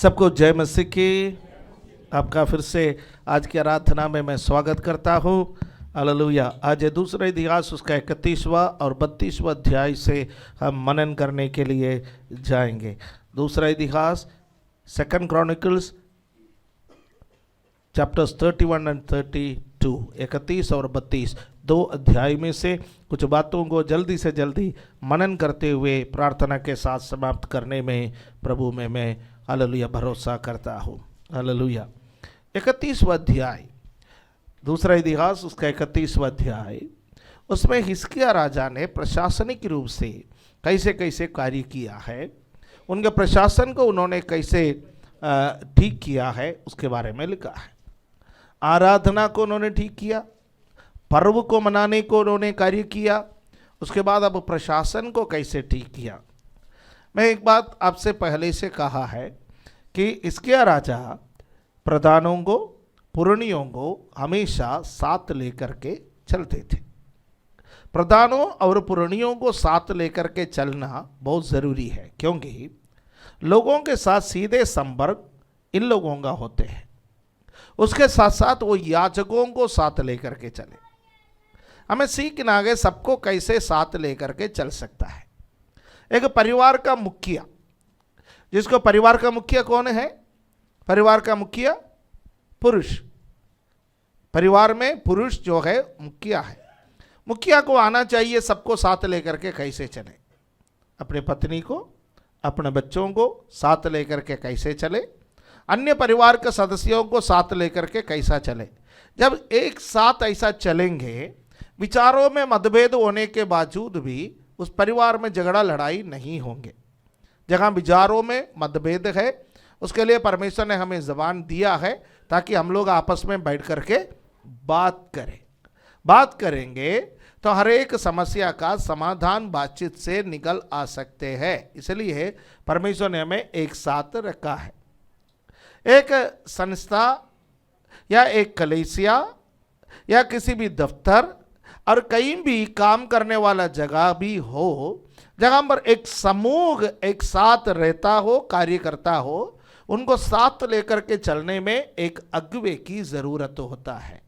सबको जय मसीह की। आपका फिर से आज की आराधना में मैं स्वागत करता हूँ। हालेलुया। आज ये दूसरा इतिहास उसका 31वां और 32वां अध्याय से हम मनन करने के लिए जाएंगे। दूसरा इतिहास 2 क्रॉनिकल्स चैप्टर्स 31 एंड 32, 31 और 32 दो अध्याय में से कुछ बातों को जल्दी से जल्दी मनन करते हुए प्रार्थना के साथ समाप्त करने में प्रभु में मैं हालेलुया भरोसा करता हूँ। हालेलुया। 31वां अध्याय, दूसरा इतिहास उसका 31वां अध्याय, उसमें हिजकिय्याह राजा ने प्रशासनिक रूप से कैसे कैसे कार्य किया है, उनके प्रशासन को उन्होंने कैसे ठीक किया है उसके बारे में लिखा है। आराधना को उन्होंने ठीक किया, पर्व को मनाने को उन्होंने कार्य किया, उसके बाद अब प्रशासन को कैसे ठीक किया। मैं एक बात आपसे पहले से कहा है कि हिजकिय्याह राजा प्रधानों को, पुरनियों को हमेशा साथ लेकर के चलते थे। प्रधानों और पुरनियों को साथ लेकर के चलना बहुत ज़रूरी है, क्योंकि लोगों के साथ सीधे संपर्क इन लोगों का होते हैं। उसके साथ साथ वो याजकों को साथ लेकर के चले। हमें सीखना है सबको कैसे साथ लेकर के चल सकता है। एक परिवार का मुखिया, जिसको परिवार का मुखिया कौन है? परिवार का मुखिया पुरुष। परिवार में पुरुष जो है मुखिया है। मुखिया को आना चाहिए सबको साथ लेकर के कैसे चले, अपने पत्नी को, अपने बच्चों को साथ लेकर के कैसे चले, अन्य परिवार के सदस्यों को साथ लेकर के कैसा चले। जब एक साथ ऐसा चलेंगे, विचारों में मतभेद होने के बावजूद भी उस परिवार में झगड़ा लड़ाई नहीं होंगे। जहाँ विचारों में मतभेद है, उसके लिए परमेश्वर ने हमें ज़बान दिया है ताकि हम लोग आपस में बैठ कर के बात करें। बात करेंगे तो हर एक समस्या का समाधान बातचीत से निकल आ सकते हैं। इसलिए परमेश्वर ने हमें एक साथ रखा है। एक संस्था या एक कलीसिया या किसी भी दफ्तर और कहीं भी काम करने वाला जगह भी हो, जहाँ पर एक समूह एक साथ रहता हो, कार्य करता हो, उनको साथ लेकर के चलने में एक अगुवे की ज़रूरत होता है।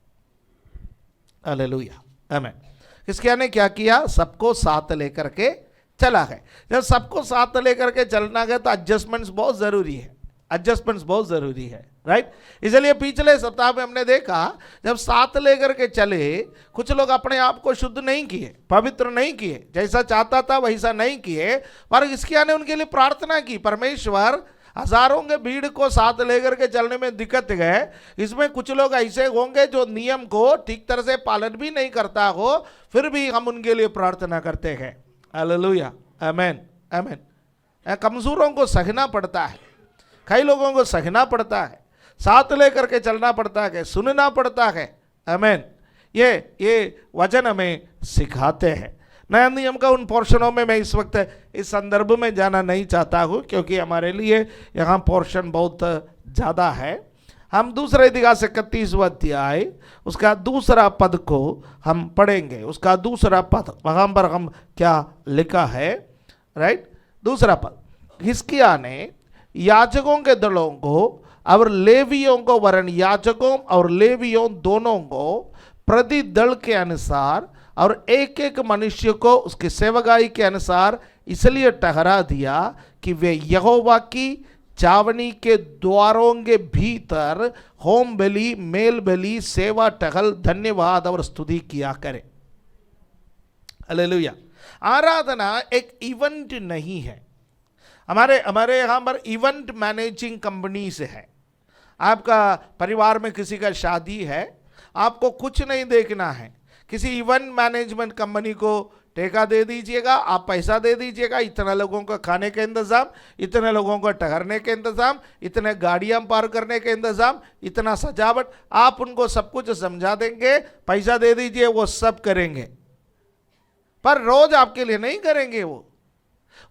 हालेलुया, आमीन। हिजकिय्याह ने क्या किया? सबको साथ लेकर के चला है। जब सबको साथ लेकर के चलना है तो एडजस्टमेंट्स बहुत ज़रूरी है। एडजस्टमेंट्स बहुत ज़रूरी है, राइट। इसलिए पिछले सप्ताह में हमने देखा, जब साथ लेकर के चले, कुछ लोग अपने आप को शुद्ध नहीं किए, पवित्र नहीं किए, जैसा चाहता था वैसा नहीं किए, पर हिजकिय्याह ने उनके लिए प्रार्थना की। परमेश्वर, हजारों के भीड़ को साथ लेकर के चलने में दिक्कत है, इसमें कुछ लोग ऐसे होंगे जो नियम को ठीक तरह से पालन भी नहीं करता हो, फिर भी हम उनके लिए प्रार्थना करते हैं। हालेलुया, आमीन, आमीन। कमज़ोरों को सहना पड़ता है, कई लोगों को सहना पड़ता है, साथ लेकर के चलना पड़ता है, सुनना पड़ता है। आमीन। ये वचन हमें सिखाते हैं। नया नियम का उन पोर्शनों में मैं इस वक्त इस संदर्भ में जाना नहीं चाहता हूँ, क्योंकि हमारे लिए यहाँ पोर्शन बहुत ज़्यादा है। हम दूसरा इतिहास 31वां अध्याय उसका दूसरा पद को हम पढ़ेंगे। उसका दूसरा पद, वहाँ पर हम क्या लिखा है, राइट। दूसरा पद, हिजकिय्याह ने याजकों के दलों को और लेवियों को, वरन याजकों और लेवियों दोनों को प्रति दल के अनुसार और एक एक मनुष्य को उसकी सेवकाई के अनुसार इसलिए ठहरा दिया कि वे यहोवा की चावनी के द्वारों के भीतर होम बलि, मेल बलि, सेवा टहल, धन्यवाद और स्तुति किया करें। हालेलुया। आराधना एक इवेंट नहीं है। हमारे यहाँ पर इवेंट मैनेजिंग कंपनी से है। आपका परिवार में किसी का शादी है, आपको कुछ नहीं देखना है, किसी इवेंट मैनेजमेंट कंपनी को ठेका दे दीजिएगा, आप पैसा दे दीजिएगा, इतना लोगों का खाने का इंतज़ाम, इतने लोगों का ठहरने के इंतज़ाम, इतने गाड़ियाँ पार करने के इंतज़ाम, इतना सजावट, आप उनको सब कुछ समझा देंगे, पैसा दे दीजिए, वो सब करेंगे। पर रोज आपके लिए नहीं करेंगे,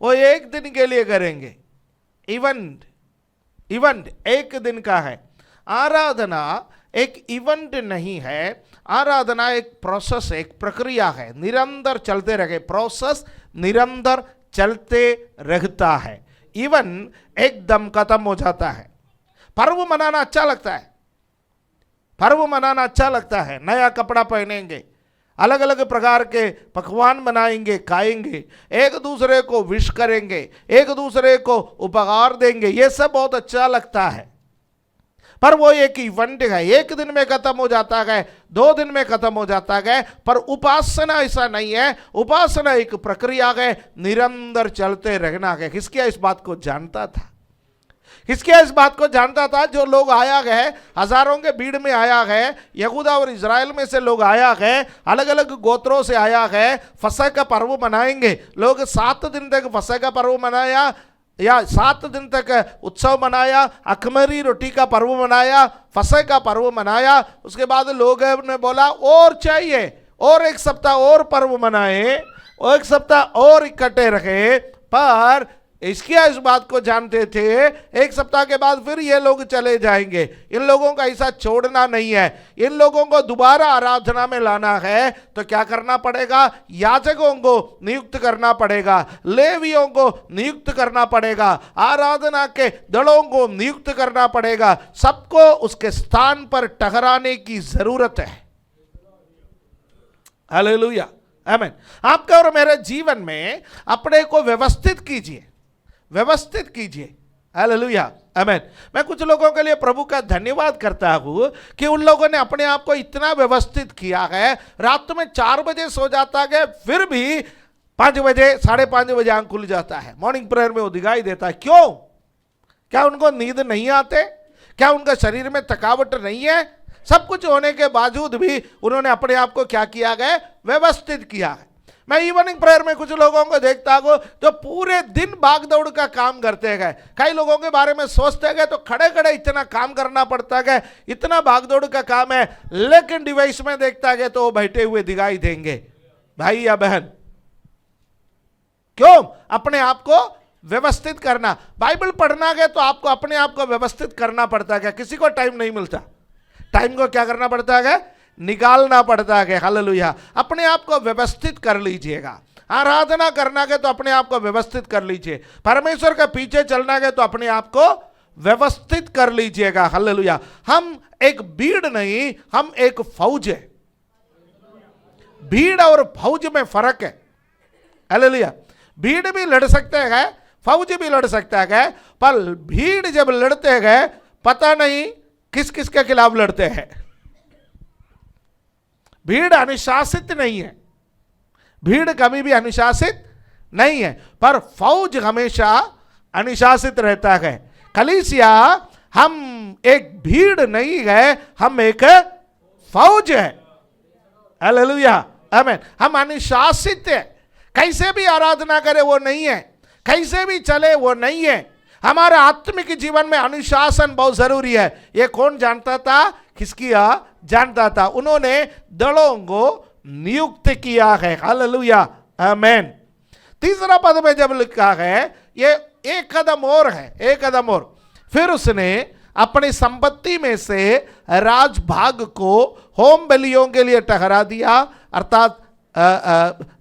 वो एक दिन के लिए करेंगे। इवेंट एक दिन का है। आराधना एक इवेंट नहीं है। आराधना एक प्रोसेस, एक प्रक्रिया है, निरंतर चलते रहे। प्रोसेस निरंतर चलते रहता है। इवन एकदम खत्म हो जाता है। पर्व मनाना अच्छा लगता है, पर्व मनाना अच्छा लगता है। नया कपड़ा पहनेंगे, अलग अलग प्रकार के पकवान बनाएंगे, खाएंगे, एक दूसरे को विश करेंगे, एक दूसरे को उपहार देंगे, ये सब बहुत अच्छा लगता है। पर वो एक इवेंट है, एक दिन में खत्म हो जाता है, 2 दिन में खत्म हो जाता है। पर उपासना ऐसा नहीं है, उपासना एक प्रक्रिया है, निरंतर चलते रहना है। हिजकिय्याह इस बात को जानता था, हिजकिय्याह इस बात को जानता था। जो लोग आया है, हजारों के भीड़ में आया है, यहूदा और इजराइल में से लोग आया है, अलग अलग गोत्रों से आया है, फसह का पर्व मनाएंगे। लोग 7 दिन तक फसह का पर्व मनाया, या 7 दिन तक उत्सव मनाया, अखमरी रोटी का पर्व मनाया, फसह का पर्व मनाया। उसके बाद लोगों ने बोला और चाहिए, और 1 सप्ताह और पर्व मनाए, और 1 सप्ताह और इकट्ठे रखे। पर हिजकिय्याह इस बात को जानते थे, 1 सप्ताह के बाद फिर ये लोग चले जाएंगे, इन लोगों का ऐसा छोड़ना नहीं है, इन लोगों को दोबारा आराधना में लाना है। तो क्या करना पड़ेगा? याजकों को नियुक्त करना पड़ेगा, लेवियों को नियुक्त करना पड़ेगा, आराधना के दलों को नियुक्त करना पड़ेगा, सबको उसके स्थान पर ठहराने की जरूरत है। हालेलुया, आमीन। आपके और मेरे जीवन में अपने को व्यवस्थित कीजिए, व्यवस्थित कीजिए। हालेलुया, आमीन। मैं कुछ लोगों के लिए प्रभु का धन्यवाद करता हूं कि उन लोगों ने अपने आप को इतना व्यवस्थित किया है। रात में 4 बजे सो जाता है, फिर भी 5 बजे 5:30 बजे आंख खुल जाता है, मॉर्निंग प्रेयर में वो दिखाई देता है। क्यों? क्या उनको नींद नहीं आते? क्या उनका शरीर में थकावट नहीं है? सब कुछ होने के बावजूद भी उन्होंने अपने आप को क्या किया है? व्यवस्थित किया है। मैं इवनिंग प्रेयर में कुछ लोगों को देखता हूं जो पूरे दिन भाग दौड़ का काम करते हैं। कई लोगों के बारे में सोचते हैं तो खड़े खड़े इतना काम करना पड़ता है, इतना भाग दौड़ का काम है, लेकिन डिवाइस में देखता है तो वो बैठे हुए दिखाई देंगे। भाई या बहन, क्यों? अपने आप को व्यवस्थित करना। बाइबल पढ़ना है तो आपको अपने आप को व्यवस्थित करना पड़ता है। किसी को टाइम नहीं मिलता, टाइम को क्या करना पड़ता है? निकालना पड़ता है। हालेलुया, अपने आप को व्यवस्थित कर लीजिएगा। आराधना करना है तो अपने आप को व्यवस्थित कर लीजिए, परमेश्वर के पीछे चलना है तो अपने आप को व्यवस्थित कर लीजिएगा। हालेलुया, हम एक भीड़ नहीं, हम एक फौज है। भीड़ और फौज में फर्क है। हालेलुया, भीड़ भी लड़ सकते हैं, फौज भी लड़ सकता है, पर भीड़ जब लड़ते हैं पता नहीं किस किस के खिलाफ लड़ते हैं। भीड़ अनुशासित नहीं है, भीड़ कभी भी अनुशासित नहीं है, पर फौज हमेशा अनुशासित रहता है। कलीसिया हम एक भीड़ नहीं है, हम एक फौज है। हालेलुया, आमीन। हम अनुशासित है, कैसे भी आराधना करे वो नहीं है, कैसे भी चले वो नहीं है। हमारे आत्मिक जीवन में अनुशासन बहुत जरूरी है। ये कौन जानता था? हिजकिय्याह जानता था। उन्होंने दलों को नियुक्त किया है। हालेलुया, आमीन। 3रा पद में जब लिखा है, ये एक कदम और है, एक कदम और। फिर उसने अपनी संपत्ति में से राजभाग को होम बलियों के लिए ठहरा दिया, अर्थात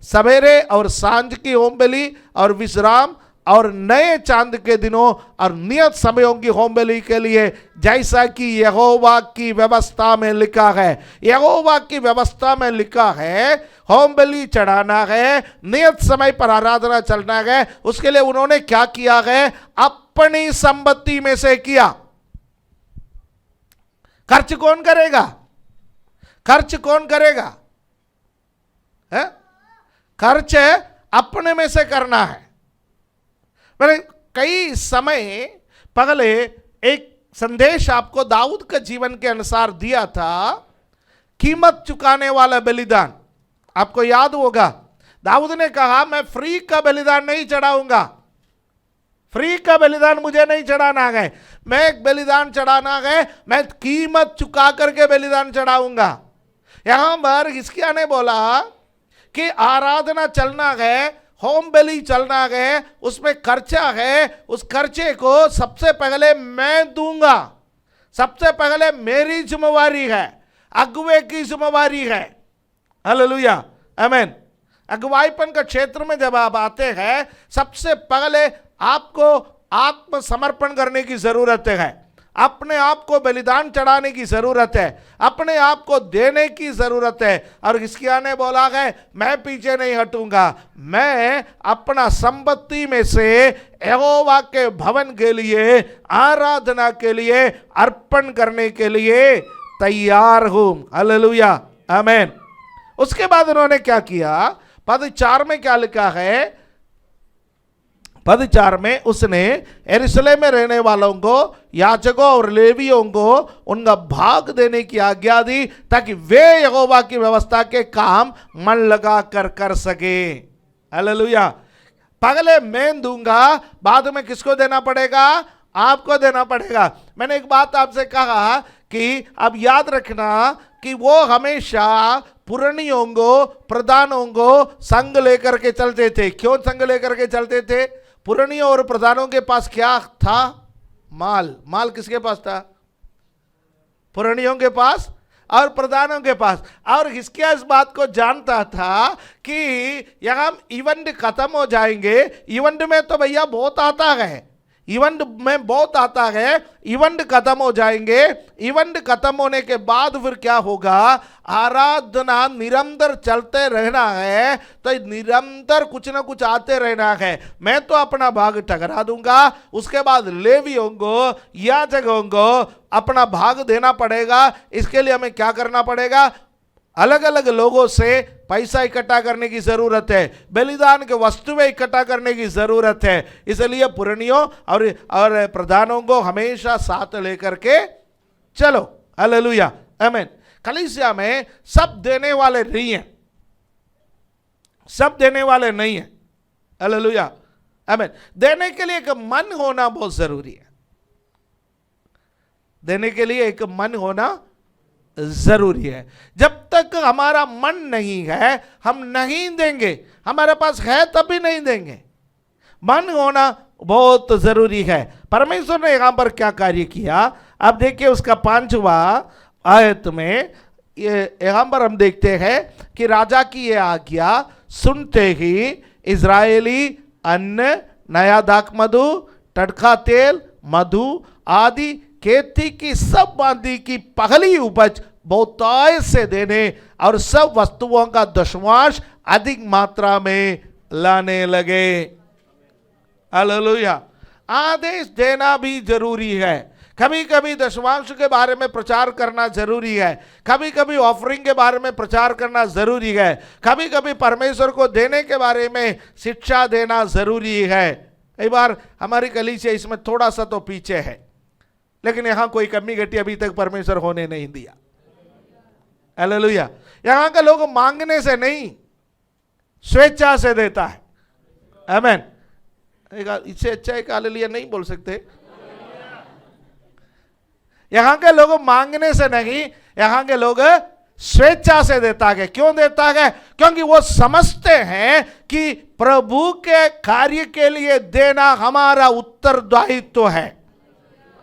सवेरे और सांझ की होम बलि और विश्राम और नए चांद के दिनों और नियत समयों की होम बलि के लिए, जैसा कि यहोवा की व्यवस्था में लिखा है। यहोवा की व्यवस्था में लिखा है होम बलि चढ़ाना है, नियत समय पर आराधना चलना है। उसके लिए उन्होंने क्या किया है? अपनी संपत्ति में से किया। खर्च कौन करेगा? खर्च कौन करेगा? है? खर्च अपने में से करना है। मैंने कई समय पहले एक संदेश आपको दाऊद के जीवन के अनुसार दिया था, कीमत चुकाने वाला बलिदान। आपको याद होगा, दाऊद ने कहा मैं फ्री का बलिदान नहीं चढ़ाऊंगा, फ्री का बलिदान मुझे नहीं चढ़ाना है, मैं एक बलिदान चढ़ाना है, मैं कीमत चुका करके बलिदान चढ़ाऊंगा। यहां पर हिजकिय्याह ने बोला कि आराधना चलना है, होम बलि चलना है, उसमें खर्चा है, उस खर्चे को सबसे पहले मैं दूंगा, सबसे पहले मेरी जिम्मेवारी है, अगुवे की जिम्मेवारी है। हालेलुया, आमीन। अगुवाईपन का क्षेत्र में जब आप आते हैं, सबसे पहले आपको आत्मसमर्पण करने की जरूरत है। अपने आप को बलिदान चढ़ाने की जरूरत है, अपने आप को देने की जरूरत है। और हिजकिय्याह ने बोला है मैं पीछे नहीं हटूंगा, मैं अपना संपत्ति में से यहोवा के भवन के लिए, आराधना के लिए, अर्पण करने के लिए तैयार हूं। हालेलुया, आमीन। उसके बाद उन्होंने क्या किया, पद 4 में क्या लिखा है, पद 4 में उसने यरूशलेम में रहने वालों को, याजकों और लेवियों को उनका भाग देने की आज्ञा दी, ताकि वे यहोवा की व्यवस्था के काम मन लगा कर सके। हालेलुया। पहले मैं दूंगा, बाद में किसको देना पड़ेगा, आपको देना पड़ेगा। मैंने एक बात आपसे कहा कि अब याद रखना कि वो हमेशा पुरनियों को, प्रधानों को संग लेकर के चलते थे। क्यों संग लेकर के चलते थे? पुरनियों और प्रधानों के पास क्या था, माल किसके पास था, पुरनियों के पास और प्रधानों के पास। और हिजकिय्याह इस बात को जानता था कि यहां इवेंट खत्म हो जाएंगे, इवेंट में तो भैया बहुत आता है, इवेंट में बहुत आता है, इवेंट खत्म हो जाएंगे, इवेंट खत्म होने के बाद फिर क्या होगा, आराधना निरंतर चलते रहना है, तो निरंतर कुछ ना कुछ आते रहना है। मैं तो अपना भाग ठहरा दूंगा, उसके बाद लेवियों को, याजकों को अपना भाग देना पड़ेगा। इसके लिए हमें क्या करना पड़ेगा, अलग अलग लोगों से पैसा इकट्ठा करने की जरूरत है, बलिदान के वस्तुएं इकट्ठा करने की जरूरत है। इसलिए पुरनियों और प्रधानों को हमेशा साथ लेकर के चलो। हालेलुया, आमीन। कलीसिया में सब देने वाले नहीं है, सब देने वाले नहीं है। हालेलुया, आमीन। देने के लिए एक मन होना बहुत जरूरी है, देने के लिए एक मन होना जरूरी है। जब तक हमारा मन नहीं है हम नहीं देंगे, हमारे पास है तभी नहीं देंगे। मन होना बहुत जरूरी है। परमेश्वर ने यहां पर क्या कार्य किया, अब देखिए उसका 5वां आयत में यहां पर हम देखते हैं कि राजा की यह आज्ञा सुनते ही इजरायली अन्न, नया दाखमधु, टटका तेल, मधु आदि खेती की सब बांदी की पहली उपज बहुतायत से देने और सब वस्तुओं का दशमांश अधिक मात्रा में लाने लगे। हालेलुया। आदेश देना भी जरूरी है। कभी कभी दशमांश के बारे में प्रचार करना जरूरी है, कभी कभी ऑफरिंग के बारे में प्रचार करना जरूरी है, कभी कभी परमेश्वर को देने के बारे में शिक्षा देना जरूरी है। कई बार हमारी कलीसिया इसमें थोड़ा सा तो पीछे है, लेकिन यहां कोई कमी घटी अभी तक परमेश्वर होने नहीं दिया। हालेलुया। यहां के लोग मांगने से नहीं, स्वेच्छा से देता है। आमीन। इससे अच्छा एक हालेलुया नहीं बोल सकते। यहां के लोग मांगने से नहीं, यहां के लोग स्वेच्छा से देता है। क्यों देता है? क्योंकि वो समझते हैं कि प्रभु के कार्य के लिए देना हमारा उत्तरदायित्व है।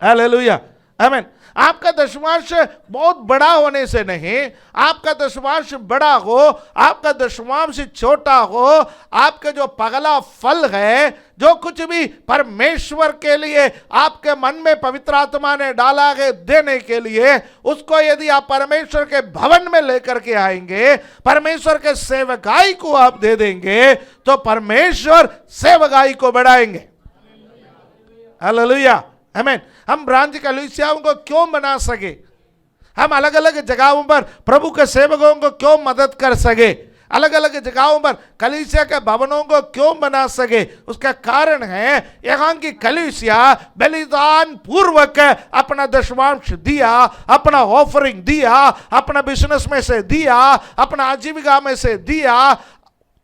हालेलुया, आमीन। आपका दशमांश बहुत बड़ा होने से नहीं, आपका दशमांश बड़ा हो, आपका दशमांश छोटा हो, आपका जो पगला फल है, जो कुछ भी परमेश्वर के लिए आपके मन में पवित्र आत्मा ने डाला है देने के लिए, उसको यदि आप परमेश्वर के भवन में लेकर के आएंगे, परमेश्वर के सेवकाई को आप दे देंगे, तो परमेश्वर सेवकाई को बढ़ाएंगे। हालेलुया, आमीन। हम ब्रांच कलीसियाओं को क्यों बना सके, हम अलग अलग जगहों पर प्रभु के सेवकों को क्यों मदद कर सके, अलग अलग जगहों पर कलीसिया के भवनों को क्यों बना सके, उसका कारण है यहाँ की कलीसिया बलिदान पूर्वक अपना दशमांश दिया, अपना ऑफरिंग दिया, अपना बिजनेस में से दिया, अपना आजीविका में से दिया,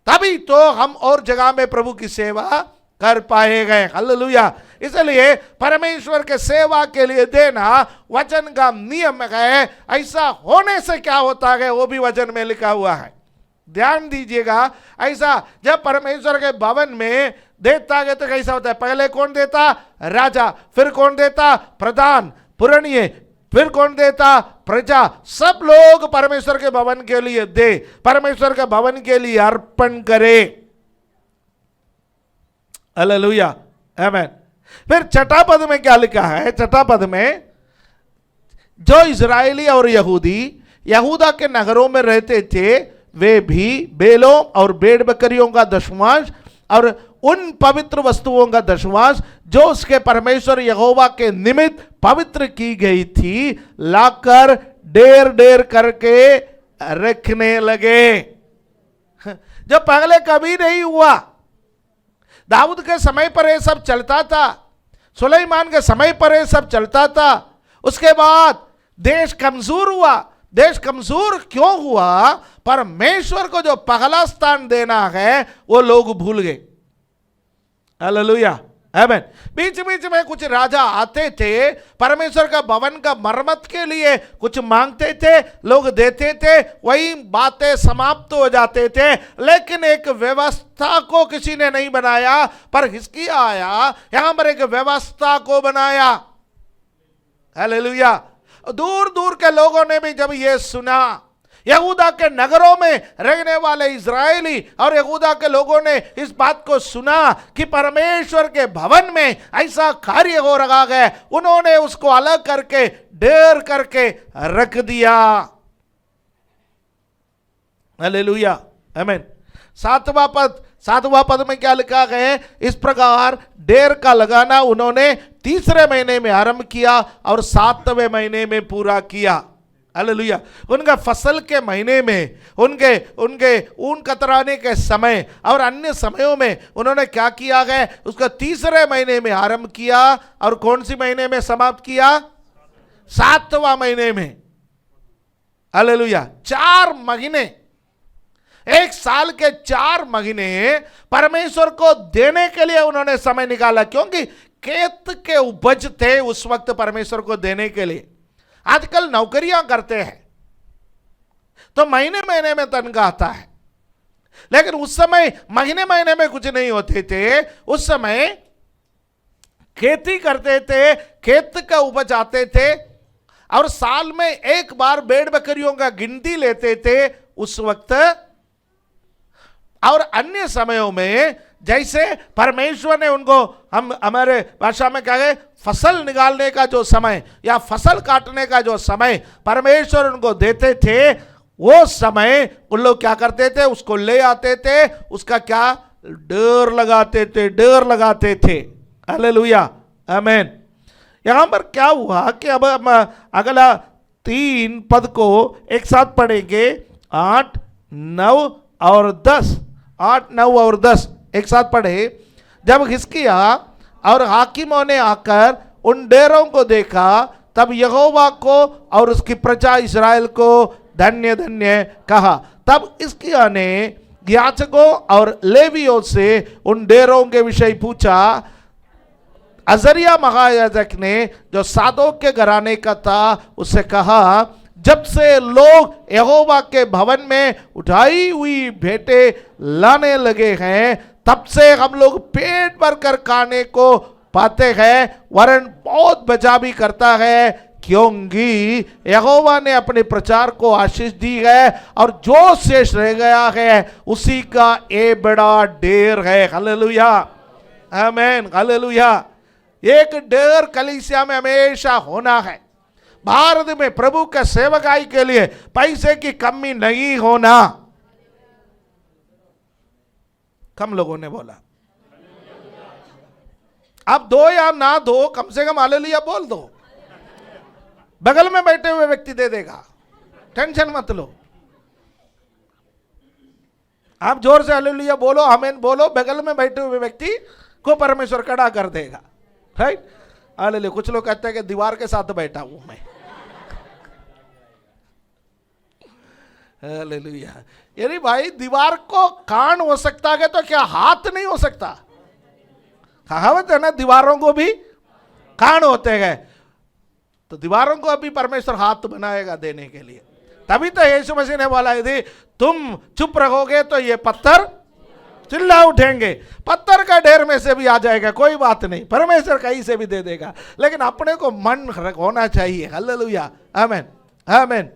तभी तो हम और जगह में प्रभु की सेवा कर पाए गए। हालेलुया। इसलिए परमेश्वर के सेवा के लिए देना वचन का नियम है। ऐसा होने से क्या होता है वो भी वचन में लिखा हुआ है, ध्यान दीजिएगा। ऐसा जब परमेश्वर के भवन में देता है तो कैसा होता है, पहले कौन देता? राजा, फिर कौन देता? प्रधान, पुरनिये, फिर कौन देता? प्रजा। सब लोग परमेश्वर के भवन के लिए दे, परमेश्वर के भवन के लिए अर्पण करे। हालेलुया, आमीन। फिर छठा पद में क्या लिखा है? छठा पद में जो इजरायली और यहूदी यहूदा के नगरों में रहते थे वे भी बेलों और भेड़ बकरियों का दशमांश और उन पवित्र वस्तुओं का दशमांश जो उसके परमेश्वर यहोवा के निमित्त पवित्र की गई थी लाकर ढेर ढेर करके रखने लगे, जो पहले कभी नहीं हुआ। दाऊद के समय पर यह सब चलता था, सुलेमान के समय पर यह सब चलता था। उसके बाद देश कमजोर हुआ। देश कमजोर क्यों हुआ? परमेश्वर को जो पहला स्थान देना है वो लोग भूल गए। हालेलुया, आमीन। बीच बीच में कुछ राजा आते थे, परमेश्वर का भवन का मरम्मत के लिए कुछ मांगते थे, लोग देते थे, वही बातें समाप्त हो जाते थे। लेकिन एक व्यवस्था को किसी ने नहीं बनाया, पर हिजकिय्याह आया, यहां पर एक व्यवस्था को बनाया। हालेलुया। दूर दूर के लोगों ने भी जब ये सुना, यहूदा के नगरों में रहने वाले इजरायली और यहूदा के लोगों ने इस बात को सुना कि परमेश्वर के भवन में ऐसा कार्य हो रहा है, उन्होंने उसको अलग करके ढेर करके रख दिया। हालेलुया, आमीन। सातवां पद में क्या लिखा है? इस प्रकार ढेर का लगाना उन्होंने तीसरे महीने में आरंभ किया और 7वें महीने में पूरा किया। हालेलुया। उनका फसल के महीने में, उनके ऊन कतराने के समय और अन्य समयों में उन्होंने क्या किया है? उसका तीसरे महीने में आरंभ किया और कौन सी महीने में समाप्त किया? 7वां महीने में। हालेलुया। 4 महीने, एक साल के 4 महीने परमेश्वर को देने के लिए उन्होंने समय निकाला, क्योंकि खेत के उपज थे उस वक्त परमेश्वर को देने के लिए। आजकल नौकरियां करते हैं तो महीने महीने में तनख्वाह आता है, लेकिन उस समय महीने महीने में कुछ नहीं होते थे। उस समय खेती करते थे, खेत का उपज आते थे और साल में एक बार भेड़ बकरियों का गिनती लेते थे उस वक्त। और अन्य समयों में जैसे परमेश्वर ने उनको, हम हमारे भाषा में कहे, फसल निकालने का जो समय या फसल काटने का जो समय परमेश्वर उनको देते थे, वो समय उन लोग क्या करते थे? उसको ले आते थे, उसका क्या ढेर लगाते थे। हालेलुया, आमीन। यहां पर क्या हुआ कि अब हम अगला 3 पद को एक साथ पढ़ेंगे, 8, 9 और 10। 8, 9 और 10 एक साथ पढ़े। जब हिजकिय्याह और हाकिमों ने आकर उन डेरों को देखा, तब यहोवा को और उसकी प्रजा इस्राएल को धन्य धन्य कहा। तब हिजकिय्याह ने याजकों और लेवियों से उन डेरों के विषय पूछा। अजरिया महायाजक ने, जो सादोक के घराने का था, उससे कहा, जब से लोग यहोवा के भवन में उठाई हुई भेंटें लाने लगे हैं, तब से हम लोग पेट भर कर खाने को पाते हैं, वरन बहुत बचा भी करता है, क्योंकि यहोवा ने अपने प्रचार को आशीष दी है और जो शेष रह गया है उसी का ये बड़ा ढेर है। हालेलुया, आमीन, हालेलुया। एक ढेर कलीसिया में हमेशा होना है। भारत में प्रभु के सेवकाई के लिए पैसे की कमी नहीं होना। कम लोगों ने बोला। आप दो या ना दो, कम से कम हालेलुया बोल दो। बगल में बैठे हुए व्यक्ति दे देगा, टेंशन मत लो। आप जोर से हालेलुया बोलो, आमीन बोलो, बगल में बैठे हुए व्यक्ति को परमेश्वर खड़ा कर देगा। Right, hallelujah. कुछ लोग कहते हैं कि दीवार के साथ बैठा हूं मैं। हालेलुया। यानी भाई, दीवार को कान हो सकता है तो क्या हाथ नहीं हो सकता? कहावत है ना, दीवारों को भी कान होते हैं, तो दीवारों को अभी परमेश्वर हाथ बनाएगा देने के लिए। तभी तो यीशु मसीह ने बोला, यदि तुम चुप रहोगे तो ये पत्थर चिल्ला उठेंगे। पत्थर का ढेर में से भी आ जाएगा, कोई बात नहीं, परमेश्वर कहीं से भी दे देगा, लेकिन अपने को मन होना चाहिए। हालेलुया, आमीन, आमीन।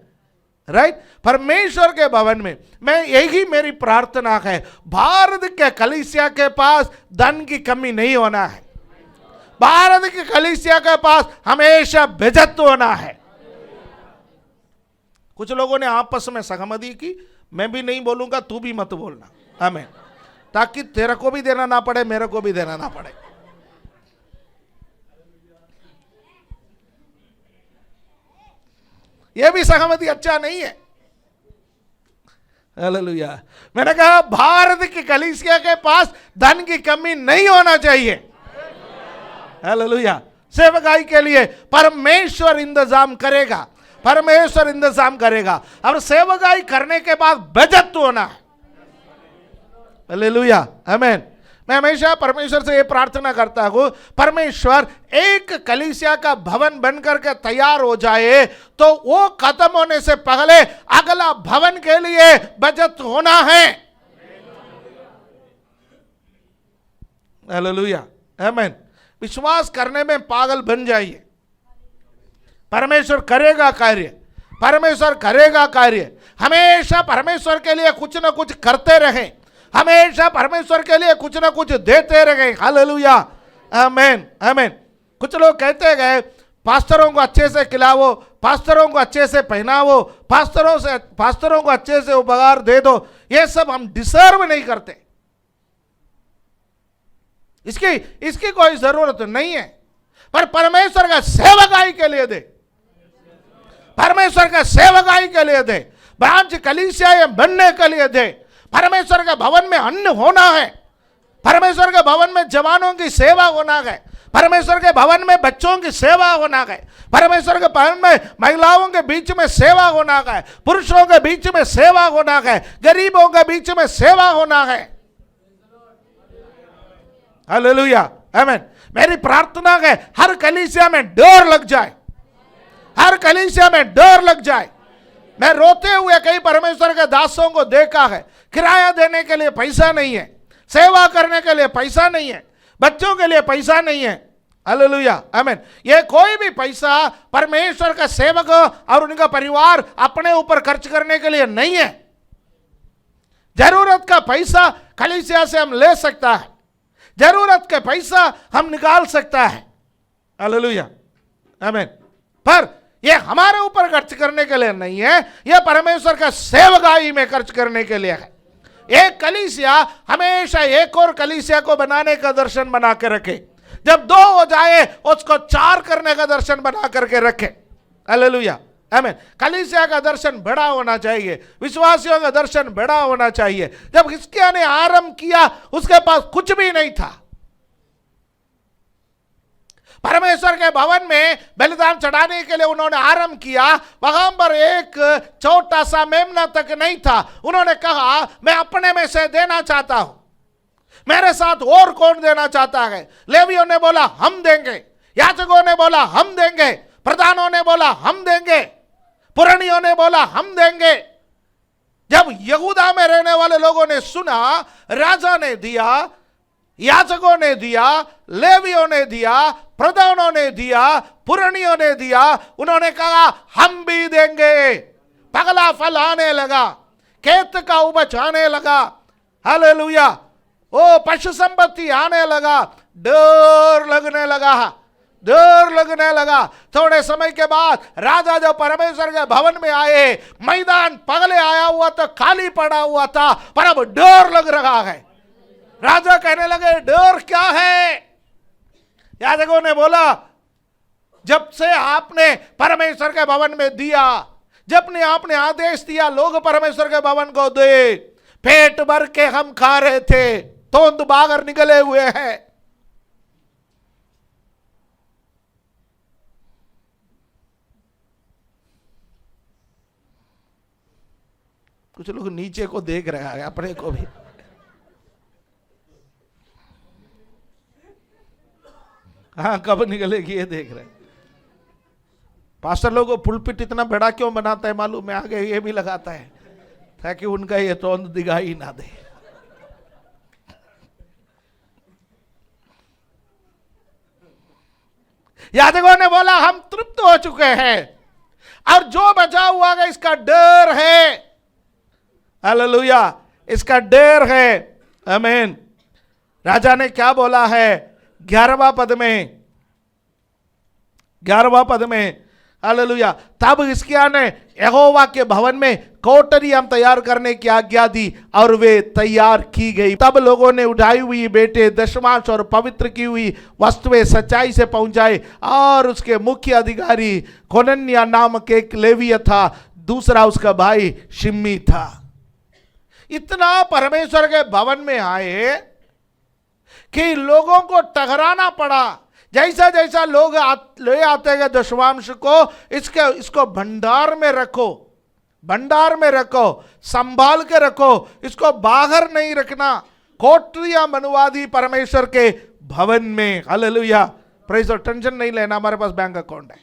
राइट, परमेश्वर के भवन में मैं, यही मेरी प्रार्थना है, भारत के कलीसिया के पास धन की कमी नहीं होना है। भारत के कलीसिया के पास हमेशा बेइज्जत होना है। कुछ लोगों ने आपस में सहमति की, मैं भी नहीं बोलूंगा, तू भी मत बोलना, आमीन, ताकि तेरे को भी देना ना पड़े, मेरे को भी देना ना पड़े। यह भी सहमति अच्छा नहीं है। हालेलुया। मैंने कहा भारत की कलीसिया के पास धन की कमी नहीं होना चाहिए। हालेलुया। सेवकाई के लिए परमेश्वर इंतजाम करेगा, परमेश्वर इंतजाम करेगा। और सेवकाई करने के बाद बचत तो होना है। हालेलुया, आमीन। मैं हमेशा परमेश्वर से ये प्रार्थना करता हूं, परमेश्वर एक कलीसिया का भवन बनकर के तैयार हो जाए तो वो खत्म होने से पहले अगला भवन के लिए बचत होना है। हालेलुया, आमीन। विश्वास करने में पागल बन जाइए, परमेश्वर करेगा कार्य, परमेश्वर करेगा कार्य। हमेशा परमेश्वर के लिए कुछ ना कुछ करते रहें, हमेशा परमेश्वर के लिए कुछ ना कुछ देते रहे। हालेलुया, आमीन, आमीन। कुछ लोग कहते गए पास्टरों को अच्छे से खिलाओ, पास्टरों को अच्छे से पहनाओ, पास्टरों को अच्छे से उपहार दे दो। ये सब हम डिजर्व नहीं करते, इसकी कोई जरूरत नहीं है। पर परमेश्वर का सेवकाई के लिए दे, परमेश्वर का सेवकाई के लिए दे, ब्रांच कलीसिया बनने के लिए दे। परमेश्वर के भवन में अन्न होना है, परमेश्वर के भवन में जवानों की सेवा होना है, परमेश्वर के भवन में बच्चों की सेवा होना है, परमेश्वर के भवन में महिलाओं के बीच में सेवा होना है, पुरुषों के बीच में सेवा होना है, गरीबों के बीच में सेवा होना है। हालेलुया, आमीन। मेरी प्रार्थना है हर कलीसिया में डर लग जाए, हर कलीसिया में डर लग जाए। मैं रोते हुए कई परमेश्वर के दासों को देखा है, किराया देने के लिए पैसा नहीं है, सेवा करने के लिए पैसा नहीं है, बच्चों के लिए पैसा नहीं है। हालेलुया, आमीन। ये कोई भी पैसा परमेश्वर का सेवक और उनका परिवार अपने ऊपर खर्च करने के लिए नहीं है। जरूरत का पैसा कलीसिया से हम ले सकता है, जरूरत का पैसा हम निकाल सकता है। हालेलुया, आमीन। पर यह हमारे ऊपर खर्च करने के लिए नहीं है, यह परमेश्वर का सेवकाई में खर्च करने के लिए है। एक कलीसिया हमेशा एक और कलीसिया को बनाने का दर्शन बना के रखे, जब 2 हो जाए उसको 4 करने का दर्शन बना करके रखे। हालेलुया, आमीन। कलीसिया का दर्शन बड़ा होना चाहिए, विश्वासियों का दर्शन बड़ा होना चाहिए। जब हिजकिय्याह ने आरंभ किया उसके पास कुछ भी नहीं था, परमेश्वर के भवन में बलिदान चढ़ाने के लिए उन्होंने आरंभ किया, वहां पर एक छोटा सा मेमना तक नहीं था। उन्होंने कहा मैं अपने में से देना चाहता हूं, मेरे साथ और कौन देना चाहता है? लेवियों ने बोला हम देंगे, याजकों ने बोला हम देंगे, प्रधानों ने बोला हम देंगे, पुरानियों ने बोला हम देंगे। जब यहूदा में रहने वाले लोगों ने सुना, राजा ने दिया, याजकों ने दिया, लेवियों ने दिया, प्रधानों ने दिया, पुरानियों ने दिया, उन्होंने कहा हम भी देंगे। पगला फल आने लगा, खेत का उपज आने लगा। हालेलुया, ओ पशु संपत्ति आने लगा, डर लगने लगा, डर लगने लगा। थोड़े समय के बाद राजा जब परमेश्वर के भवन में आए, मैदान पगले आया हुआ था, खाली पड़ा हुआ था, पर अब डर लग रहा है। राजा कहने लगे डर क्या है? याजकों ने बोला जब से आपने परमेश्वर के भवन में दिया, जब ने आपने आदेश दिया लोग परमेश्वर के भवन को दे, पेट भर के हम खा रहे थे, तोंद बागर निकले हुए हैं। कुछ लोग नीचे को देख रहे हैं, अपने को भी। हाँ, कब निकलेगी ये देख रहे। पास्टर लोगों को पुलपिट इतना बड़ा क्यों बनाता है मालूम है? आगे ये भी लगाता है ताकि उनका ये तोंद दिखाई ना दे। याजकों ने बोला हम तृप्त हो चुके हैं, और जो बचा हुआ है इसका डर है। हालेलुया, इसका डर है। आमीन। राजा ने क्या बोला है 11वां पद में, हालेलुया। तब हिजकिय्याह ने यहोवा के भवन में कोठरियां तैयार करने की आज्ञा दी और वे तैयार की गई। तब लोगों ने उठाई हुई बेटे दशमांश और पवित्र की हुई वस्तुएं सच्चाई से पहुंचाए, और उसके मुख्य अधिकारी कोनन्या नामक एक लेवीय था, दूसरा उसका भाई शिम्मी था। इतना परमेश्वर के भवन में आए कि लोगों को टकराना पड़ा। जैसा जैसा लोग ले आते हैं दशमांश को, इसको भंडार में रखो, भंडार में रखो, संभाल के रखो, इसको बाहर नहीं रखना। कोठरियां बनवा दी परमेश्वर के भवन में। Hallelujah, praise the Lord. Tension नहीं लेना, हमारे पास बैंक अकाउंट है।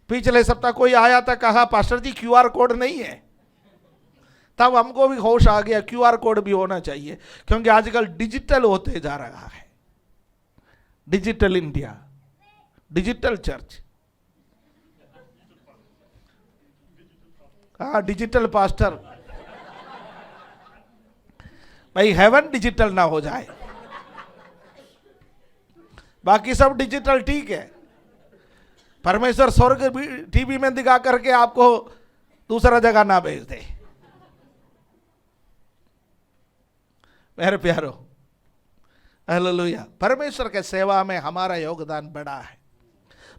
पिछले सप्ताह कोई आया था, कहा पास्टर जी क्यूआर कोड नहीं है। तब हमको भी होश आ गया, क्यूआर कोड भी होना चाहिए, क्योंकि आजकल डिजिटल होते जा रहा है। डिजिटल इंडिया, डिजिटल चर्च, हाँ डिजिटल पास्टर। भाई हेवन डिजिटल ना हो जाए, बाकी सब डिजिटल ठीक है। परमेश्वर स्वर्ग टीवी में दिखा करके आपको दूसरा जगह ना भेज दे। मेरे प्यारो, हालेलुया। परमेश्वर के सेवा में हमारा योगदान बड़ा है।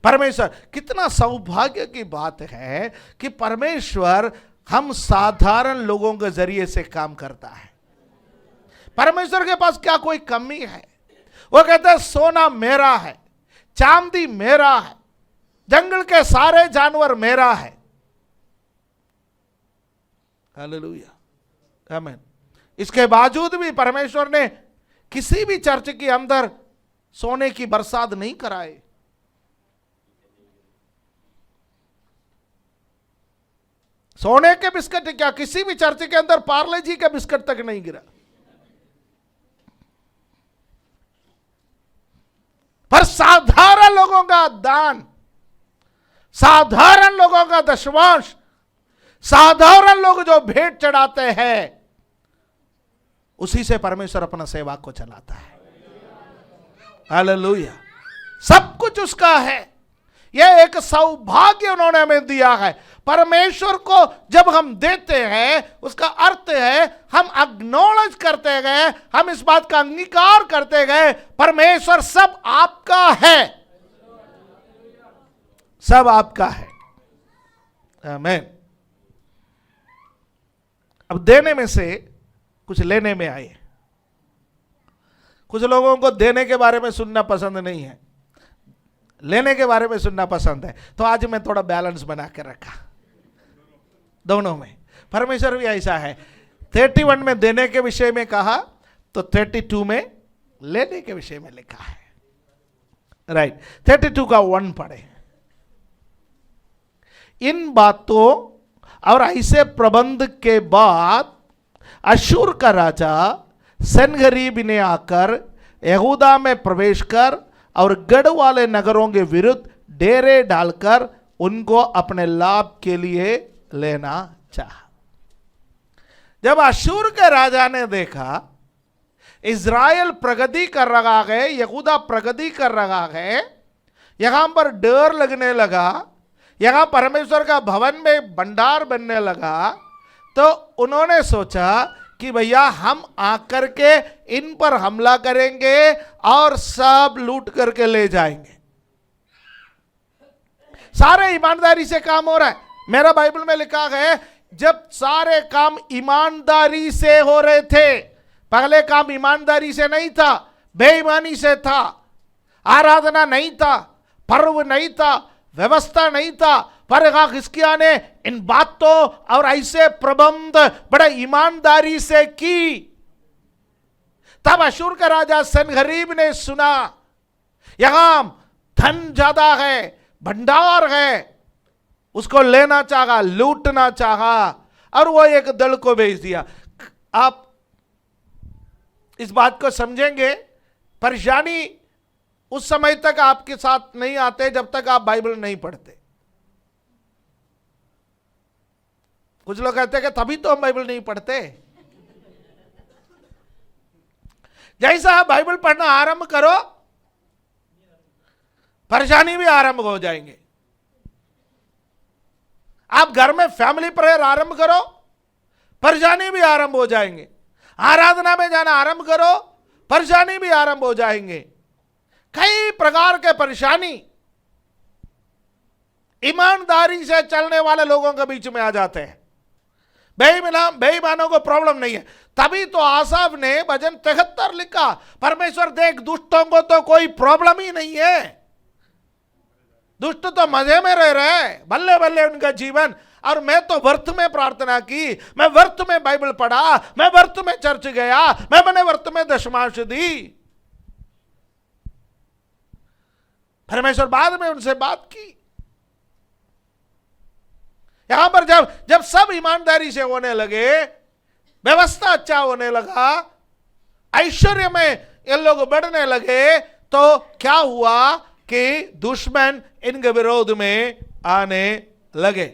परमेश्वर, कितना सौभाग्य की बात है कि परमेश्वर हम साधारण लोगों के जरिए से काम करता है। परमेश्वर के पास क्या कोई कमी है? वो कहता है सोना मेरा है, चांदी मेरा है, जंगल के सारे जानवर मेरा है। हालेलुया, आमीन। इसके बावजूद भी परमेश्वर ने किसी भी चर्च के अंदर सोने की बरसात नहीं कराए। सोने के बिस्किट क्या, किसी भी चर्च के अंदर पार्ले जी का बिस्किट तक नहीं गिरा। पर साधारण लोगों का दान, साधारण लोगों का दशमांश, साधारण लोग जो भेंट चढ़ाते हैं, उसी से परमेश्वर अपना सेवा को चलाता है। हालेलुया, सब कुछ उसका है। यह एक सौभाग्य उन्होंने हमें दिया है। परमेश्वर को जब हम देते हैं, उसका अर्थ है हम अग्नोलेज करते गए, हम इस बात का अंगीकार करते गए, परमेश्वर सब आपका है, सब आपका है। आमीन। अब देने में से कुछ लेने में आए। कुछ लोगों को देने के बारे में सुनना पसंद नहीं है, लेने के बारे में सुनना पसंद है। तो आज मैं थोड़ा बैलेंस बना के रखा दोनों में। परमेश्वर भी ऐसा है। 31 में देने के विषय में कहा, तो 32 में लेने के विषय में लिखा है। राइट, 32 का 1 पढ़े। इन बातों और ऐसे प्रबंध के बाद अशूर का राजा सनगरीब ने आकर यहूदा में प्रवेश कर और गढ़ वाले नगरों के विरुद्ध डेरे डालकर उनको अपने लाभ के लिए लेना चाहा। जब अशूर के राजा ने देखा इज़राइल प्रगति कर रहा है, यहूदा प्रगति कर रहा है, यहां पर डर लगने लगा, यहां परमेश्वर का भवन में भंडार बनने लगा, तो उन्होंने सोचा कि भैया हम आकर के इन पर हमला करेंगे और सब लूट करके ले जाएंगे। सारे ईमानदारी से काम हो रहा है। मेरा बाइबल में लिखा है जब सारे काम ईमानदारी से हो रहे थे, पहले काम ईमानदारी से नहीं था, बेईमानी से था, आराधना नहीं था, पर्व नहीं था, व्यवस्था नहीं था, पर हिजकिय्याह ने इन बातों और ऐसे प्रबंध बड़े ईमानदारी से की। तब अशूर का राजा सनगरीब ने सुना यहां धन ज्यादा है, भंडार है, उसको लेना चाहा, लूटना चाहा, और वो एक दल को भेज दिया। आप इस बात को समझेंगे, परेशानी उस समय तक आपके साथ नहीं आते जब तक आप बाइबल नहीं पढ़ते। कुछ लोग कहते हैं कि तभी तो हम बाइबल नहीं पढ़ते। जैसा आप बाइबल पढ़ना आरंभ करो, परेशानी भी आरंभ हो जाएंगे। आप घर में फैमिली प्रेयर आरंभ करो, परेशानी भी आरंभ हो जाएंगे। आराधना में जाना आरंभ करो, परेशानी भी आरंभ हो जाएंगे। कई प्रकार के परेशानी ईमानदारी से चलने वाले लोगों के बीच में आ जाते हैं। बेईमानों को प्रॉब्लम नहीं है। तभी तो आसाफ ने भजन 73 लिखा, परमेश्वर देख दुष्टों को तो कोई प्रॉब्लम ही नहीं है, दुष्ट तो मजे में रह रहे, बल्ले बल्ले उनका जीवन। और मैं तो व्रत में प्रार्थना की, मैं व्रत में बाइबल पढ़ा, मैं व्रत में चर्च गया, मैंने व्रत में दशमांश दी। परमेश्वर बाद में उनसे बात की। यहां पर जब सब ईमानदारी से होने लगे, व्यवस्था अच्छा होने लगा, ऐश्वर्य में ये लोग बढ़ने लगे, तो क्या हुआ कि दुश्मन इनके विरोध में आने लगे।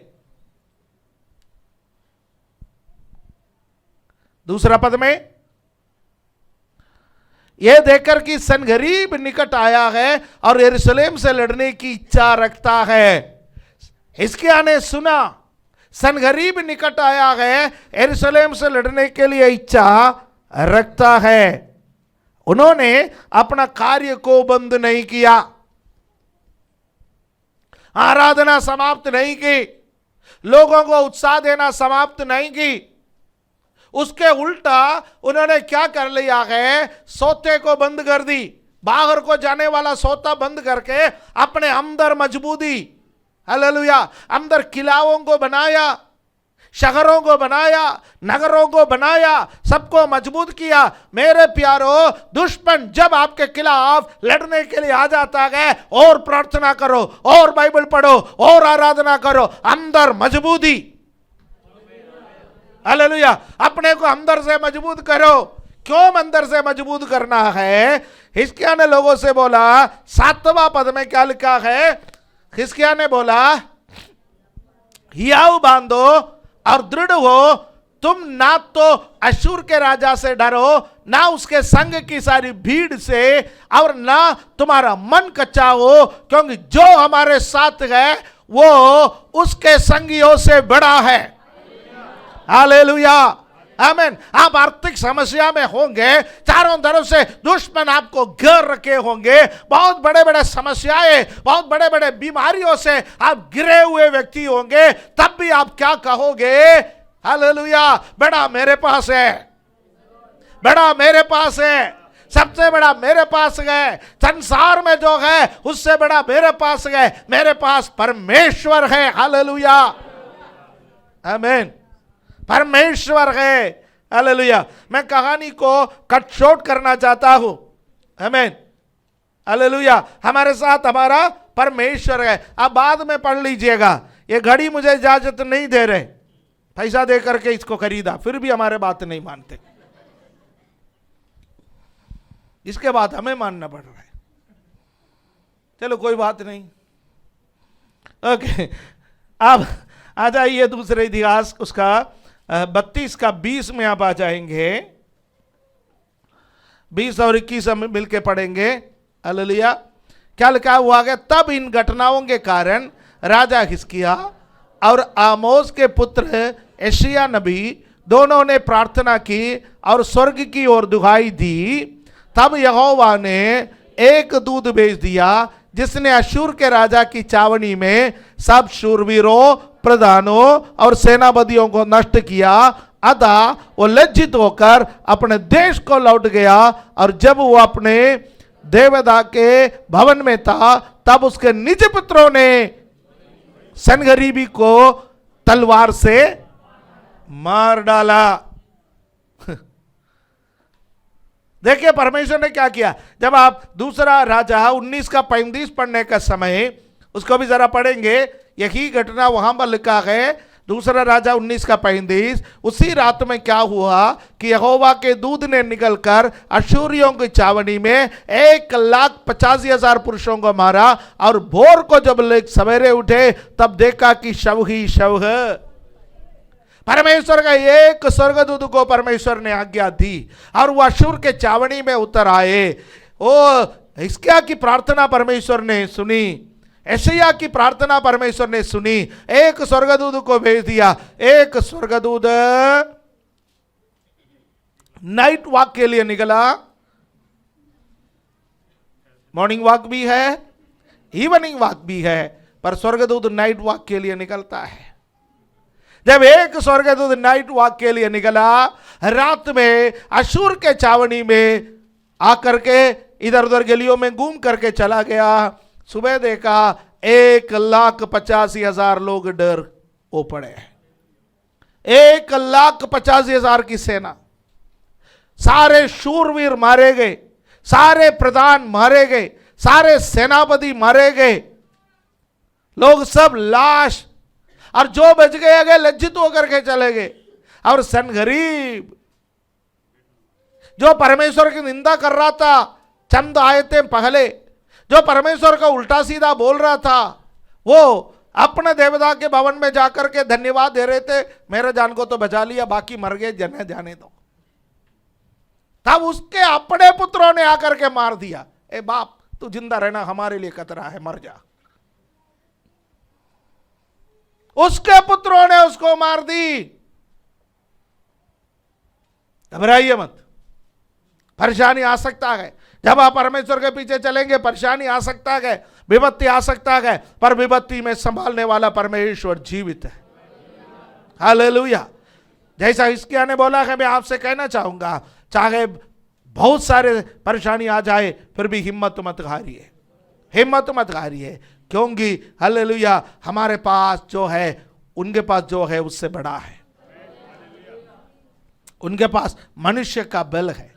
दूसरा पद में, यह देखकर कि सनगरीब निकट आया है और यरूशलेम से लड़ने की इच्छा रखता है। हिजकिय्याह ने सुना सनगरीब निकट आया है, यरूशलेम से लड़ने के लिए इच्छा रखता है। उन्होंने अपना कार्य को बंद नहीं किया, आराधना समाप्त नहीं की, लोगों को उत्साह देना समाप्त नहीं की। उसके उल्टा उन्होंने क्या कर लिया है, सोते को बंद कर दी, बाहर को जाने वाला सोता बंद करके अपने अंदर मजबूती, हालेलुया, अंदर किलाओं को बनाया, शहरों को बनाया, नगरों को बनाया, सबको मजबूत किया। मेरे प्यारो, दुश्मन जब आपके खिलाफ लड़ने के लिए आ जाता है, और प्रार्थना करो, और बाइबल पढ़ो, और आराधना करो, अंदर मजबूती, हालेलुया। अपने को अंदर से मजबूत करो। क्यों अंदर से मजबूत करना है? हिजकिय्याह ने लोगों से बोला, 7वां पद में क्या लिखा है? हिजकिय्याह ने बोला, हियाव बांधो और दृढ़ हो, तुम ना तो अश्शूर के राजा से डरो, ना उसके संग की सारी भीड़ से, और ना तुम्हारा मन कच्चा हो, क्योंकि जो हमारे साथ है वो उसके संगियों से बड़ा है। हालेलुया, आमीन। आप आर्थिक समस्या में होंगे, चारों तरफ से दुश्मन आपको घेर रखे होंगे, बहुत बड़े बड़े समस्याएं, बहुत बड़े बड़े बीमारियों से आप गिरे हुए व्यक्ति होंगे, तब भी आप क्या कहोगे? हालेलुया, बड़ा मेरे पास है, बड़ा मेरे पास है, सबसे बड़ा मेरे पास है, संसार में जो है उससे बड़ा मेरे पास है, मेरे पास परमेश्वर है। हालेलुया, आमीन, परमेश्वर है। हालेलुया। मैं कहानी को कट शॉर्ट करना चाहता हूं, आमीन, हालेलुया। हमारे साथ हमारा परमेश्वर है। आप बाद में पढ़ लीजिएगा, ये घड़ी मुझे इजाजत नहीं दे रहे, पैसा दे करके इसको खरीदा, फिर भी हमारे बात नहीं मानते, इसके बाद हमें मानना पड़ रहा है। चलो कोई बात नहीं, ओके। अब आ जाइए दूसरे इतिहास, उसका 32 का 20 में आप आ जाएंगे, 20 और 21 हम मिलके पढ़ेंगे। हालेलुया। क्या लिखा हुआ है? तब इन घटनाओं के कारण राजा हिजकिय्याह और आमोस के पुत्र यशायाह नबी दोनों ने प्रार्थना की और स्वर्ग की ओर दुहाई दी। तब यहोवा ने एक दूत भेज दिया, जिसने अश्शूर के राजा की चावनी में सब शूरवीरों, प्रधानों और सेनापतियों को नष्ट किया। अतः वो लज्जित होकर अपने देश को लौट गया, और जब वो अपने देवता के भवन में था, तब उसके निज पुत्रों ने सनगरीबी को तलवार से मार डाला। देखिए परमेश्वर ने क्या किया। जब आप दूसरा राजा 19 का 35 पढ़ने का समय, उसको भी जरा पढ़ेंगे, यही घटना वहां पर लिखा है, दूसरा राजा 19 का 35। उसी रात में क्या हुआ कि यहोवा के दूत ने निकलकर अश्शूरियों की चावनी में 1,85,000 पुरुषों को मारा, और भोर को जब लोग सवेरे उठे तब देखा कि शव ही शव है। परमेश्वर का एक स्वर्गदूत को परमेश्वर ने आज्ञा दी, और वो अश्शूर के चावनी में उतर आए। ओ हिजकिय्याह की प्रार्थना परमेश्वर ने सुनी, यशायाह की प्रार्थना परमेश्वर ने सुनी, एक स्वर्गदूत को भेज दिया। एक स्वर्गदूत नाइट वॉक के लिए निकला। मॉर्निंग वॉक भी है, इवनिंग वॉक भी है, पर स्वर्गदूत नाइट वॉक के लिए निकलता है। जब एक स्वर्गदूत नाइट वॉक के लिए निकला, रात में अशूर के छावनी में आकर के इधर उधर गलियों में घूम करके चला गया। सुबह देखा 1,85,000 लोग डर हो पड़े। 1,85,000 की सेना, सारे शूरवीर मारे गए, सारे प्रधान मारे गए, सारे सेनापति मारे गए, लोग सब लाश, और जो बच गए लज्जित होकर के चले गए। और सनगरीब जो परमेश्वर की निंदा कर रहा था चंद आयतें पहले, जो परमेश्वर का उल्टा सीधा बोल रहा था, वो अपने देवता के भवन में जाकर के धन्यवाद दे रहे थे, मेरे जान को तो बचा लिया, बाकी मर गए, जने जाने दो। तब उसके अपने पुत्रों ने आकर के मार दिया, ए बाप तू जिंदा रहना हमारे लिए खतरा है, मर जा। उसके पुत्रों ने उसको मार दी। घबराइए मत, परेशानी आ सकता है, जब आप परमेश्वर के पीछे चलेंगे परेशानी आ सकता है, विपत्ति आ सकता है, पर विपत्ति में संभालने वाला परमेश्वर जीवित है। हालेलुया। जैसा हिजकिय्याह ने बोला है, मैं आपसे कहना चाहूंगा, चाहे बहुत सारे परेशानी आ जाए फिर भी हिम्मत मत हारिए, हिम्मत मत हारिए, क्योंकि हालेलुया हमारे पास जो है, उनके पास जो है उससे बड़ा है। उनके पास मनुष्य का बल है,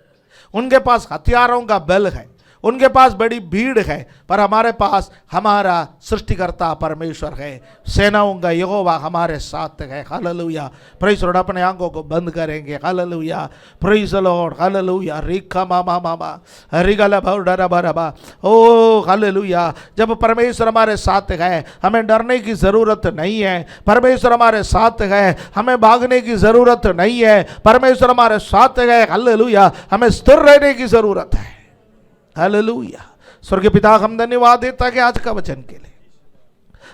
उनके पास हथियारों का बल है, उनके पास बड़ी भीड़ है, पर हमारे पास हमारा सृष्टिकर्ता परमेश्वर है, सेनाओं का यहोवा हमारे साथ है। हालेलुया। Praise lord. अपने आंखों को बंद करेंगे। हालेलुया। Praise lord. हालेलुया। रिका मामा मामा रिगला भौडरा बरबा। ओ हालेलुया। जब परमेश्वर हमारे साथ है हमें डरने की जरूरत नहीं है। परमेश्वर हमारे साथ है हमें भागने की जरूरत नहीं है। परमेश्वर हमारे साथ है, हालेलुया, हमें स्थिर रहने की जरूरत है। हालेलुया। स्वर्गीय पिता, हम धन्यवाद देता कि आज का वचन के लिए,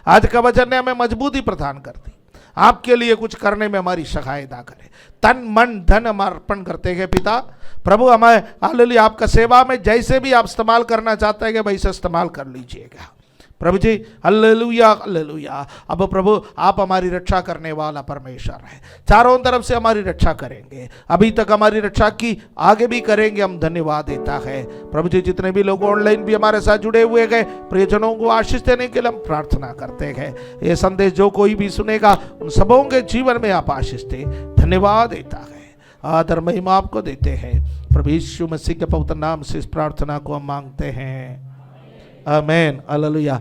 आज का वचन ने हमें मजबूती प्रदान कर दी। आपके लिए कुछ करने में हमारी सहायता करे। तन मन धन हम अर्पण करते हैं पिता। प्रभु हमें हालेलुया आपका सेवा में जैसे भी आप इस्तेमाल करना चाहते हैं वैसे इस्तेमाल कर लीजिएगा प्रभु जी। Hallelujah hallelujah. अब प्रभु आप हमारी रक्षा करने वाला परमेश्वर है, चारों तरफ से हमारी रक्षा करेंगे, अभी तक हमारी रक्षा की, आगे भी करेंगे। हम धन्यवाद देता है प्रभु जी। जितने भी लोग ऑनलाइन भी हमारे साथ जुड़े हुए गए, प्रियजनों को आशीष देने के लिए हम प्रार्थना करते हैं। ये संदेश जो कोई भी सुनेगा उन सबों के जीवन में आप आशीष दे। धन्यवाद देता है, आदर महिमा आपको देते हैं। प्रभु यीशु मसीह के पवित्र नाम से इस प्रार्थना को हम मांगते हैं, आमीन। हालेलुया।